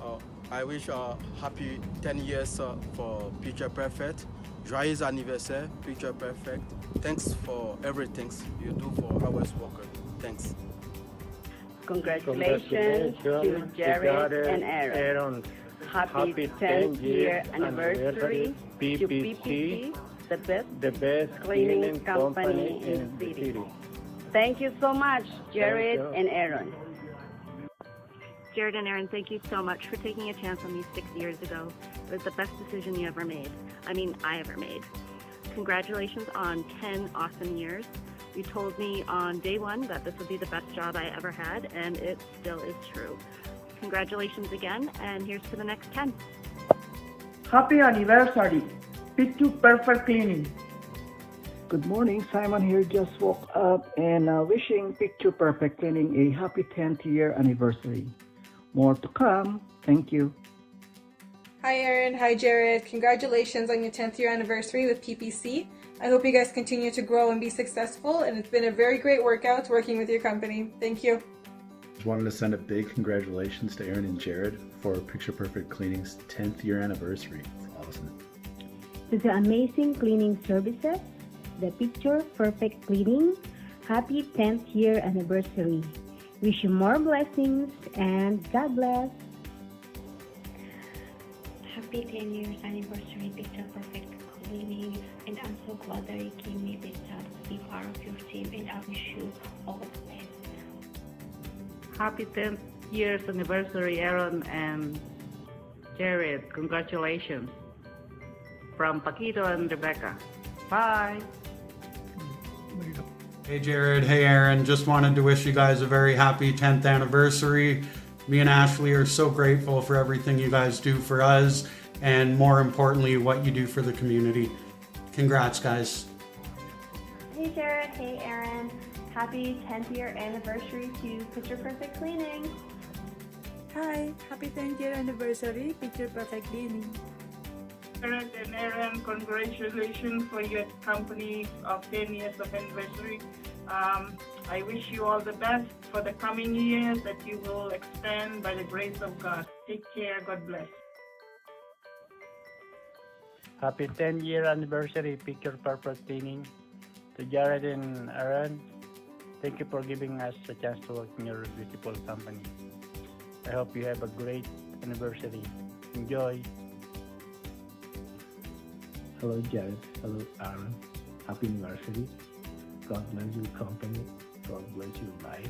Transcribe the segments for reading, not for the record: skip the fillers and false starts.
Uh, I wish a happy 10 years for Picture Perfect. Joyeux anniversaire, Picture Perfect. Thanks for everything you do for our workers. Thanks. Congratulations to Jared and Aaron. Happy 10th year anniversary to PPC, the best cleaning company in the city. Thank you so much, Jared and Aaron. Jared and Aaron, thank you so much for taking a chance on me 6 years ago. It was the best decision you ever made. I ever made. Congratulations on 10 awesome years. You told me on day one that this would be the best job I ever had, and it still is true. Congratulations again, and here's to the next 10. Happy anniversary, Picture Perfect Cleaning. Good morning, Simon here. Just woke up and wishing Picture Perfect Cleaning a happy 10th year anniversary. More to come. Thank you. Hi Aaron, hi Jared. Congratulations on your 10th year anniversary with PPC. I hope you guys continue to grow and be successful, and it's been a very great workout working with your company. Thank you. Just wanted to send a big congratulations to Aaron and Jared for Picture Perfect Cleaning's 10th year anniversary. It's awesome. To the amazing cleaning services, the Picture Perfect Cleaning, happy 10th year anniversary. Wish you more blessings and God bless. Happy 10 years anniversary, Picture Perfect Cleaning, and I'm so glad that you gave me this chance to be part of your team, and I wish you all the best. Happy 10th years anniversary, Aaron and Jared. Congratulations. From Paquito and Rebecca. Bye. Hey Jared, hey Aaron, just wanted to wish you guys a very happy 10th anniversary. Me and Ashley are so grateful for everything you guys do for us, and more importantly, what you do for the community. Congrats, guys. Hey Jared, hey Aaron. Happy 10th year anniversary to Picture Perfect Cleaning. Hi, happy 10th year anniversary, Picture Perfect Cleaning. Jared and Aaron, congratulations for your company of 10 years of anniversary. I wish you all the best for the coming years, that you will expand by the grace of God. Take care. God bless. Happy 10-year anniversary, Picture Perfect Cleaning. To Jared and Aaron, thank you for giving us a chance to work in your beautiful company. I hope you have a great anniversary. Enjoy. Hello Jared, hello Aaron. Happy anniversary. God bless your company. God bless your life.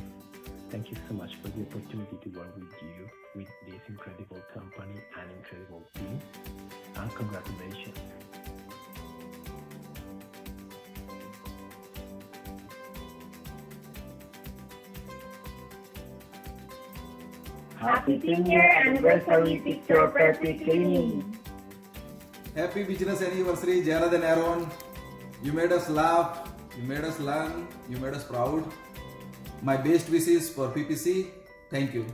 Thank you so much for the opportunity to work with you, with this incredible company and incredible team. And congratulations. Happy 10th year anniversary, Picture Perfect Cleaning. Happy business anniversary, Jared and Aaron. You made us laugh, you made us learn, you made us proud. My best wishes for PPC. Thank you.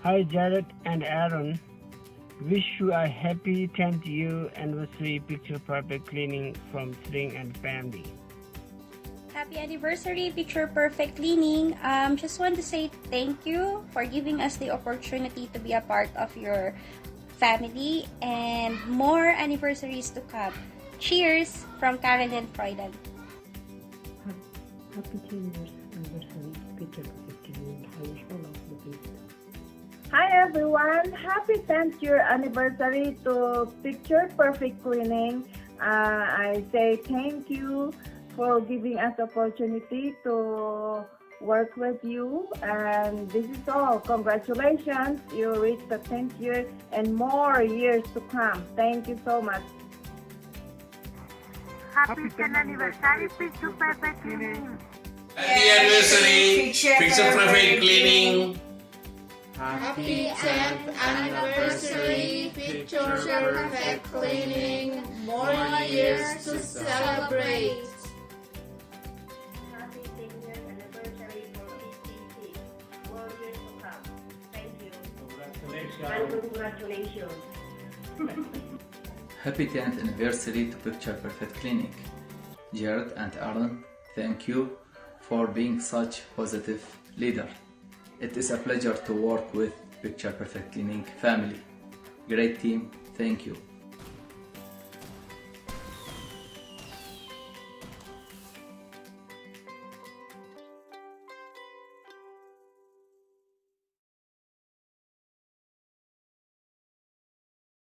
Hi Jared and Aaron. Wish you a happy 10th year anniversary, Picture Perfect Cleaning from Sling and family. Happy anniversary, Picture Perfect Cleaning. Just want to say thank you for giving us the opportunity to be a part of your family, and more anniversaries to come. Cheers from Karen and Freuden. Happy 10 years anniversary, Picture Perfect Cleaning. I wish all of the best. Hi everyone, happy 10th year anniversary to Picture Perfect Cleaning. I say thank you for giving us the opportunity to work with you, and this is all. Congratulations, you reached the 10th year and more years to come. Thank you so much. Happy 10th anniversary, Picture Perfect Cleaning. Happy anniversary, Picture Perfect Cleaning. Happy 10th anniversary, Picture Perfect Cleaning. More years to celebrate. Happy 10th year anniversary for PCC. More years to come. Thank you. Congratulations. And congratulations. Happy 10th anniversary to Picture Perfect Cleaning. Jared and Aaron, thank you for being such positive leader. It is a pleasure to work with Picture Perfect Cleaning family. Great team, thank you.